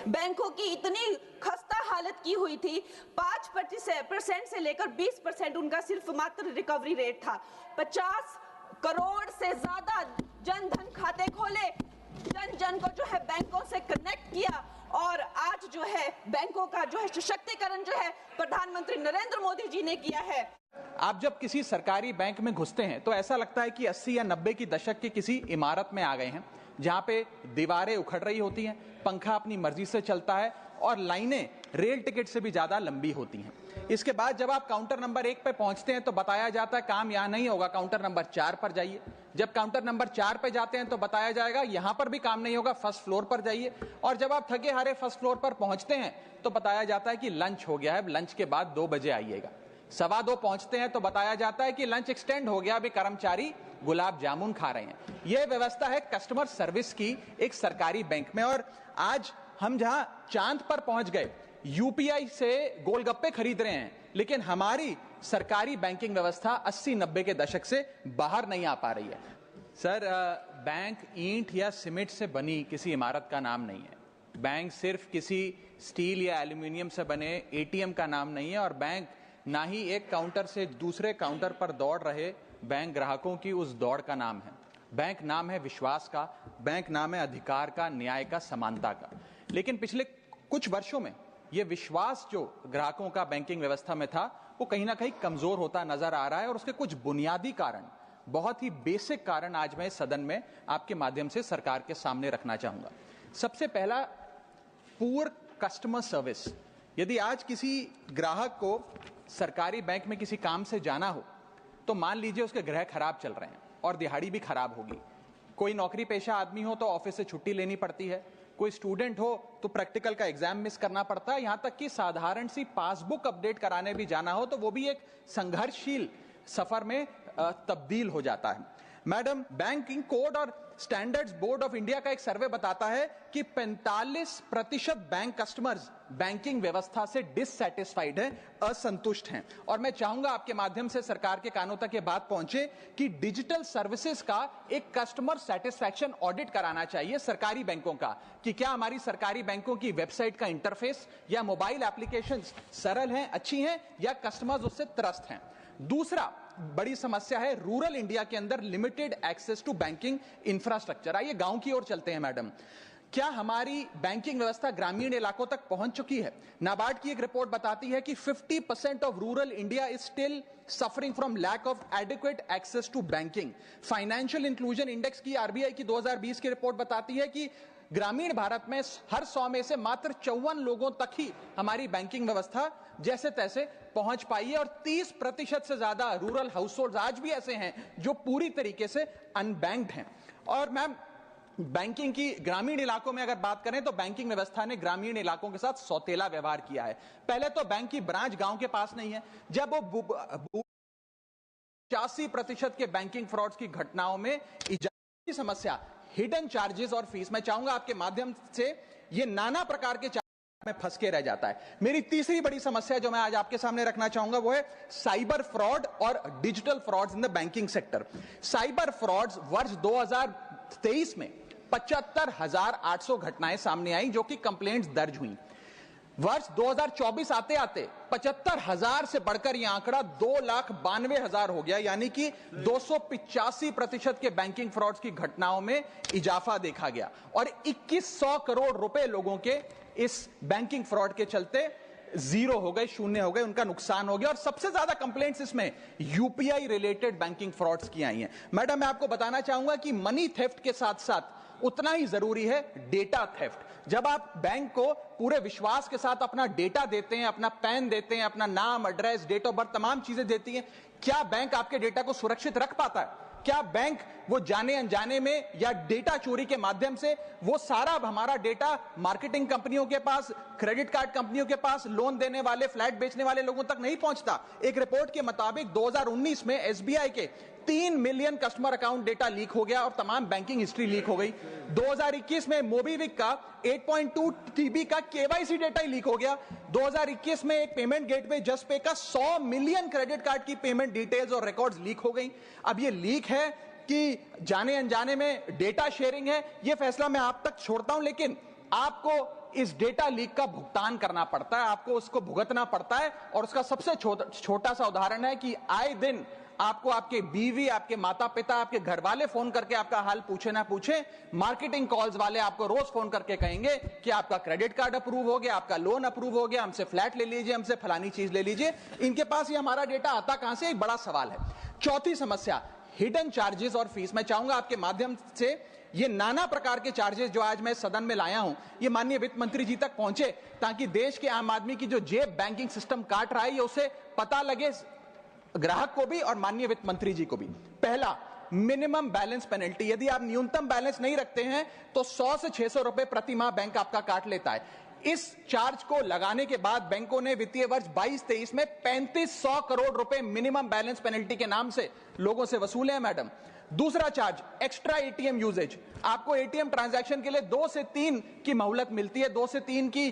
बैंकों की इतनी खस्ता हालत की हुई थी, 5% से लेकर 20% उनका सिर्फ मात्र रिकवरी रेट था। 50 करोड़ से ज्यादा जन धन खाते खोले, जन जन को जो है बैंकों से कनेक्ट किया, और आज जो है बैंकों का जो है सशक्तिकरण जो है प्रधानमंत्री नरेंद्र मोदी जी ने किया है। आप जब किसी सरकारी बैंक में घुसते हैं तो ऐसा लगता है कि 80 या 90 की दशक की किसी इमारत में आ गए हैं, जहां पे दीवारें उखड़ रही होती हैं, पंखा अपनी मर्जी से चलता है और लाइनें रेल टिकट से भी ज्यादा लंबी होती हैं। इसके बाद जब आप काउंटर नंबर 1 पे पहुंचते हैं तो बताया जाता है काम यहां नहीं होगा, काउंटर नंबर 4 पर जाइए। जब काउंटर नंबर 4 पे जाते हैं तो बताया जाएगा यहां पर भी काम नहीं होगा, फर्स्ट फ्लोर पर जाइए। और जब आप थके हारे फर्स्ट फ्लोर पर पहुंचते हैं तो बताया जाता है कि लंच हो गया है, लंच के बाद 2 बजे आइएगा। 2:15 पहुंचते हैं तो बताया जाता है कि लंच एक्सटेंड हो गया, अभी कर्मचारी गुलाब जामुन खा रहे हैं। यह व्यवस्था है कस्टमर सर्विस की एक सरकारी बैंक में। और आज हम जहां चांद पर पहुंच गए, यूपीआई से गोलगप्पे खरीद रहे हैं, लेकिन हमारी सरकारी बैंकिंग व्यवस्था 80-90 के दशक से बाहर नहीं आ पा रही है। सर, बैंक ईंट या सीमेंट से बनी किसी इमारत का नाम नहीं है। बैंक सिर्फ किसी स्टील या एल्यूमिनियम से बने एटीएम का नाम नहीं है, और बैंक ना ही एक काउंटर से दूसरे काउंटर पर दौड़ रहे बैंक ग्राहकों की उस दौड़ का नाम है। बैंक नाम है विश्वास का, बैंक नाम है अधिकार का, न्याय का, समानता का। लेकिन पिछले कुछ वर्षों में यह विश्वास जो ग्राहकों का बैंकिंग व्यवस्था में था, वो कहीं ना कहीं कमजोर होता नजर आ रहा है। और उसके कुछ बुनियादी कारण, बहुत ही बेसिक कारण आज मैं सदन में आपके माध्यम से सरकार के सामने रखना चाहूंगा। सबसे पहला, पुअर कस्टमर सर्विस। यदि आज किसी ग्राहक को सरकारी बैंक में किसी काम से जाना हो तो मान लीजिए उसके ग्रह खराब चल रहे हैं और दिहाड़ी भी खराब होगी। कोई नौकरी पेशा आदमी हो तो ऑफिस से छुट्टी लेनी पड़ती है, कोई स्टूडेंट हो तो प्रैक्टिकल का एग्जाम मिस करना पड़ता है, यहां तक कि साधारण सी पासबुक अपडेट कराने भी जाना हो तो वो भी एक संघर्षशील सफर में तब्दील हो जाता है। मैडम, बैंकिंग कोड और स्टैंडर्ड्स बोर्ड ऑफ इंडिया का एक सर्वे बताता है कि 45% बैंक कस्टमर्स बैंकिंग व्यवस्था से डिससैटिस्फाइड है, असंतुष्ट हैं। और मैं चाहूंगा आपके माध्यम से सरकार के कानों तक ये बात पहुंचे कि डिजिटल सर्विसेज का एक कस्टमर सेटिस्फैक्शन ऑडिट कराना चाहिए सरकारी बैंकों का, कि क्या हमारी सरकारी बैंकों की वेबसाइट का इंटरफेस या मोबाइल एप्लीकेशंस सरल हैं, अच्छी हैं, या कस्टमर्स उससे त्रस्त हैं। दूसरा बड़ी समस्या है रूरल इंडिया के अंदर limited access to banking infrastructure. आइए गांव की ओर चलते हैं। मैडम, क्या हमारी बैंकिंग व्यवस्था ग्रामीण इलाकों तक पहुंच चुकी है? नाबार्ड की एक रिपोर्ट बताती है कि 50% of rural India is still suffering from lack of adequate access to banking. Financial inclusion index की, आरबीआई की 2020 की रिपोर्ट बताती है कि ग्रामीण भारत में हर 100 में से मात्र 54 लोगों तक ही हमारी बैंकिंग व्यवस्था जैसे तैसे पहुंच पाई है, और 30% से ज्यादा रूरल हाउसहोल्ड आज भी ऐसे हैं जो पूरी तरीके से अनबैंक्ड हैं। और मैम, बैंकिंग की ग्रामीण इलाकों में अगर बात करें तो बैंकिंग व्यवस्था ने ग्रामीण इलाकों के साथ सौतेला व्यवहार किया है। पहले तो बैंक की ब्रांच गांव के पास नहीं है। जब वो 85% के बैंकिंग फ्रॉड्स की घटनाओं में इजाफे की समस्या, हिडन चार्जेस और फीस, मैं चाहूंगा आपके माध्यम से ये नाना प्रकार के में फंस के रह जाता है। मेरी तीसरी बड़ी समस्या जो मैं आज आपके सामने रखना चाहूंगा वो है साइबर फ्रॉड और digital frauds in the banking sector. Cyber frauds वर्ष 2023 में 75,800 घटनाएं सामने आई जो कि कंप्लेंट्स दर्ज हुई। वर्ष 2024 आते आते 75,000 से बढ़कर यह आंकड़ा 2,92,000 हो गया, यानी कि 285% के बैंकिंग फ्रॉड्स की घटनाओं में इजाफा देखा गया। और 2100 करोड़ रुपए लोगों के इस बैंकिंग फ्रॉड के चलते जीरो हो गए, शून्य हो गए, उनका नुकसान हो गया। और सबसे ज्यादा कंप्लेंट्स इसमें यूपीआई रिलेटेड बैंकिंग फ्रॉड्स की आई हैं। मैडम, मैं आपको बताना चाहूंगा कि मनी थेफ्ट के साथ साथ उतना ही जरूरी है डेटा थेफ्ट। जब आप बैंक को पूरे विश्वास के साथ अपना डेटा देते हैं, अपना पैन देते हैं, अपना नाम, एड्रेस, डेट ऑफ बर्थ, तमाम चीजें देती हैं, क्या बैंक आपके डेटा को सुरक्षित रख पाता है? क्या बैंक वो जाने अनजाने में या डेटा चोरी के माध्यम से वो सारा हमारा डेटा मार्केटिंग कंपनियों के पास, क्रेडिट कार्ड कंपनियों के पास, लोन देने वाले, फ्लैट बेचने वाले लोगों तक नहीं पहुंचता? एक रिपोर्ट के मुताबिक 2019 में एसबीआई के 3 million customer account data leak हो गया और तमाम बैंकिंग हिस्ट्री लीक हो गई। 2021 में मोबीविक का 8.2 TB का केवाईसी डेटा ही लीक हो गया। 2021 में एक पेमेंट गेटवे जस्टपे का 100 मिलियन क्रेडिट कार्ड की पेमेंट डिटेल्स और रिकॉर्ड्स लीक हो गई। अब ये लीक है कि जाने अनजाने में डेटा शेयरिंग है, ये फैसला मैं आप तक छोड़ता हूं, लेकिन आपको इस डेटा लीक का भुगतान करना पड़ता है, आपको उसको भुगतना पड़ता है। और उसका सबसे छोटा सा उदाहरण है कि आए दिन आपको आपके बीवी, आपके माता पिता, आपके घर वाले फोन करके आपका हाल पूछे ना पूछे, मार्केटिंग कॉल्स वाले आपको रोज फोन करके कहेंगे कि आपका क्रेडिट कार्ड अप्रूव हो गया, आपका लोन अप्रूव हो गया, हमसे फ्लैट ले लीजिए, हमसे फलानी चीज ले लीजिए। इनके पास ये हमारा डेटा आता कहां से, एक बड़ा सवाल है। चौथी समस्या, हिडन चार्जेस और फीस। मैं चाहूंगा आपके माध्यम से ये नाना प्रकार के चार्जेस जो आज मैं सदन में लाया हूं, ये माननीय वित्त मंत्री जी तक पहुंचे, ताकि देश के आम आदमी की जो जेब बैंकिंग सिस्टम काट रहा है, ये उसे पता लगे, ग्राहक को भी और माननीय वित्त मंत्री जी को भी। पहला, मिनिमम बैलेंस पेनल्टी। यदि आप न्यूनतम बैलेंस नहीं रखते हैं तो 100 से 600 रुपए प्रति माह बैंक आपका काट लेता है। इस चार्ज को लगाने के बाद बैंकों ने वित्तीय वर्ष 22-23 में 3500 करोड़ रुपए मिनिमम बैलेंस पेनल्टी के नाम से लोगों से वसूले हैं मैडम। दूसरा चार्ज, एक्स्ट्रा एटीएम यूजेज। आपको एटीएम ट्रांजैक्शन के लिए 2 से 3 की मोहलत मिलती है, 2 से 3 की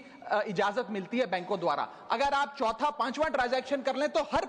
इजाजत मिलती है बैंकों द्वारा। अगर आप चौथा पांचवा ट्रांजैक्शन कर लें तो हर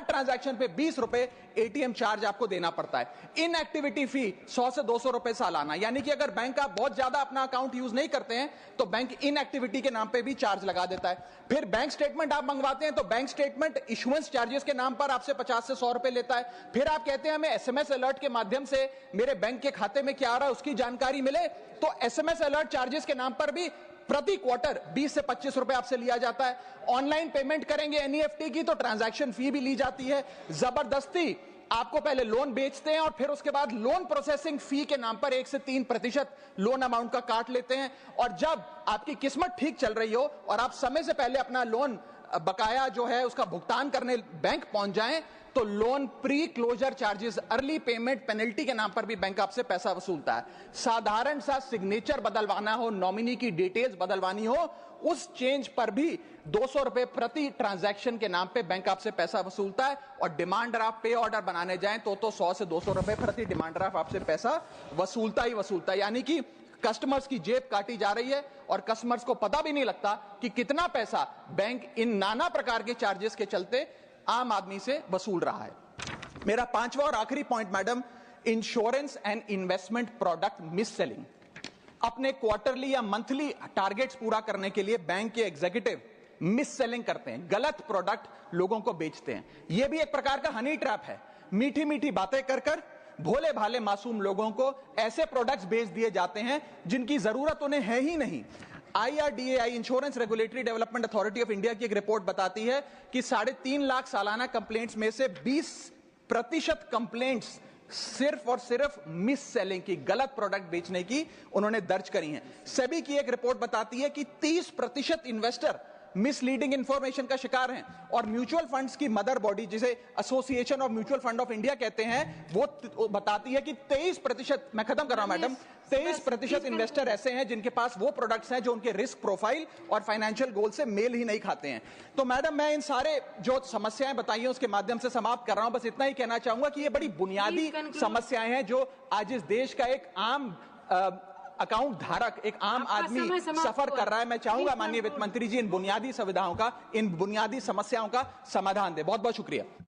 ट्रांजैक्शन पे 20 रुपए एटीएम चार्ज आपको देना पड़ता है। इनएक्टिविटी फी 100 से 200 रुपए सालाना, यानी कि अगर बैंक आप बहुत ज्यादा अपना अकाउंट यूज नहीं करते हैं तो बैंक इनएक्टिविटी के नाम पे भी चार्ज लगा देता है। फिर बैंक स्टेटमेंट आप मंगवाते हैं तो बैंक स्टेटमेंट इशुएंस चार्जेस के नाम पर आपसे 50 से 100 रुपए लेता है। फिर आप कहते हैं हमें एसएमएस अलर्ट के माध्यम से मेरे बैंक के खाते में क्या आ रहा है उसकी जानकारी मिले, तो एसएमएस अलर्ट चार्जेस के नाम पर भी प्रति क्वार्टर 20 से 25 रुपए आपसे लिया जाता है। ऑनलाइन पेमेंट करेंगे एनईएफटी की तो ट्रांजैक्शन फी भी ली जाती है। जबरदस्ती आपको पहले लोन बेचते हैं और फिर उसके बाद लोन प्रोसेसिंग फी के नाम पर 1 से 3% लोन अमाउंट का काट लेते हैं। और जब आपकी किस्मत ठीक चल रही हो और आप समय से पहले अपना लोन बकाया जो है उसका भुगतान करने बैंक पहुंच जाएं तो loan pre closure charges, early payment penalty के नाम पर भी बैंक आपसे पैसा वसूलता है। साधारण सा सिग्नेचर बदलवाना हो, नॉमिनी की डिटेल्स बदलवानी हो, उस चेंज पर भी 200 रुपए प्रति ट्रांजैक्शन के नाम पे बैंक आपसे पैसा वसूलता है। और डिमांड ड्राफ्ट पे ऑर्डर बनाने जाएं तो 100 से 200 रुपए प्रति डिमांड ड्राफ्ट आपसे पैसा वसूलता ही वसूलता है। यानी कि कस्टमर्स की जेब काटी जा रही है और कस्टमर्स को पता भी नहीं लगता कि कितना पैसा बैंक इन नाना प्रकार के चार्जेस के चलते आम आदमी से वसूल रहा है। मेरा पांचवा और आखिरी point madam, insurance and investment product miss selling. अपने क्वार्टरली या मंथली टारगेट्स पूरा करने के लिए बैंक के एग्जीक्यूटिव मिस सेलिंग करते हैं, गलत प्रोडक्ट लोगों को बेचते हैं। यह भी एक प्रकार का हनी ट्रैप है। मीठी मीठी बातें कर भोले भाले मासूम लोगों को ऐसे प्रोडक्ट्स बेच दिए जाते हैं जिनकी जरूरत उन्हें है ही नहीं। IRDAI, insurance regulatory development authority of India की एक रिपोर्ट बताती है कि 3.5 लाख सालाना कंप्लेंट्स में से 20% कंप्लेंट्स सिर्फ और सिर्फ मिस सेलिंग की, गलत प्रोडक्ट बेचने की उन्होंने दर्ज करी हैं। सेबी की एक रिपोर्ट बताती है कि 30% इन्वेस्टर मिसलीडिंग इंफॉर्मेशन का शिकार हैं। और म्यूचुअल फंड्स की मदर बॉडी, जिसे association of mutual fund of India कहते हैं, वो बताती है कि 23%, मैं खत्म कर रहा हूं मैडम, 23% इन्वेस्टर ऐसे हैं जिनके पास वो प्रोडक्ट्स हैं जो उनके रिस्क प्रोफाइल और फाइनेंशियल गोल से मेल ही नहीं खाते हैं। तो मैडम, मैं इन सारे जो समस्याएं बताई हैं उसके माध्यम से समाप्त कर रहा हूं। बस इतना ही कहना चाहूंगा कि ये बड़ी बुनियादी समस्याएं हैं जो आज इस देश का एक आम अकाउंट धारक, एक आम आदमी सफर कर रहा है। मैं चाहूंगा माननीय वित्त मंत्री जी इन बुनियादी सुविधाओं का, इन बुनियादी समस्याओं का समाधान दे। बहुत बहुत शुक्रिया।